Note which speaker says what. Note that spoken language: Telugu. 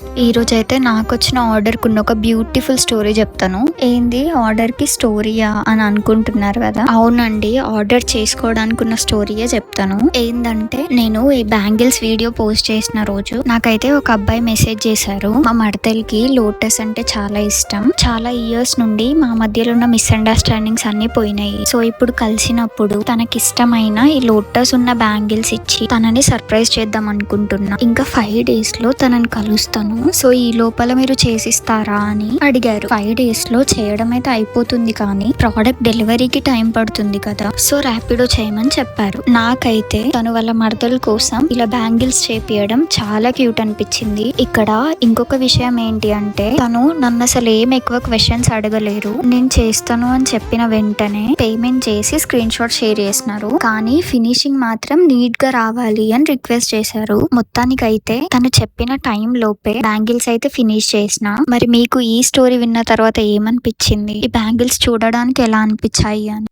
Speaker 1: ఈ రోజైతే నాకొచ్చిన ఆర్డర్‌కున్న ఒక బ్యూటిఫుల్ స్టోరీ చెప్తాను. ఏంది ఆర్డర్‌కి స్టోరీయా అని అనుకుంటున్నారు కదా! అవునండి. ఆర్డర్ చేసుకోవడానికున్న స్టోరీయే చెప్తాను. ఏందంటే నేను ఈ బ్యాంగిల్స్ వీడియో పోస్ట్ చేసిన రోజు నాకైతే ఒక అబ్బాయి మెసేజ్ చేశారు. మా మడతలకి లోటస్ అంటే చాలా ఇష్టం. చాలా ఇయర్స్ నుండి మా మధ్యలో ఉన్న మిస్‌అండర్‌స్టాండింగ్స్ అన్నీ పోయినాయి. సో ఇప్పుడు కలిసినప్పుడు తనకిష్టమైన ఈ లోటస్ ఉన్న బ్యాంగిల్స్ ఇచ్చి తనని సర్ప్రైజ్ చేద్దాం అనుకుంటున్నా. ఇంకా 5 డేస్‌లో తనని కలుస్తాను. సో ఈ లోపల మీరు చేసిస్తారా అని అడిగారు. 5 డేస్ లో చేయడం అయితే అయిపోతుంది, కానీ ప్రోడక్ట్ డెలివరీకి టైం పడుతుంది కదా, సో ర్యాపిడో చేయమని చెప్పారు. నాకైతే తను వాళ్ళ మరదల కోసం ఇలా బ్యాంగిల్స్ చేపియడం చాలా క్యూట్ అనిపించింది. ఇక్కడ ఇంకొక విషయం ఏంటి అంటే తను నన్ను అసలు ఏం ఎక్కువ క్వశ్చన్స్ అడగలేరు. నేను చేస్తాను అని చెప్పిన వెంటనే పేమెంట్ చేసి స్క్రీన్ షాట్ షేర్ చేసినారు. కానీ ఫినిషింగ్ మాత్రం నీట్ గా రావాలి అని రిక్వెస్ట్ చేశారు. మొత్తానికైతే తను చెప్పిన టైం లోపే బ్యాంగిల్స్ అయితే ఫినిష్ చేసిన. మరి మీకు ఈ స్టోరీ విన్న తర్వాత ఏమనిపించింది? ఈ బ్యాంగిల్స్ చూడడానికి ఎలా అనిపించాయి అని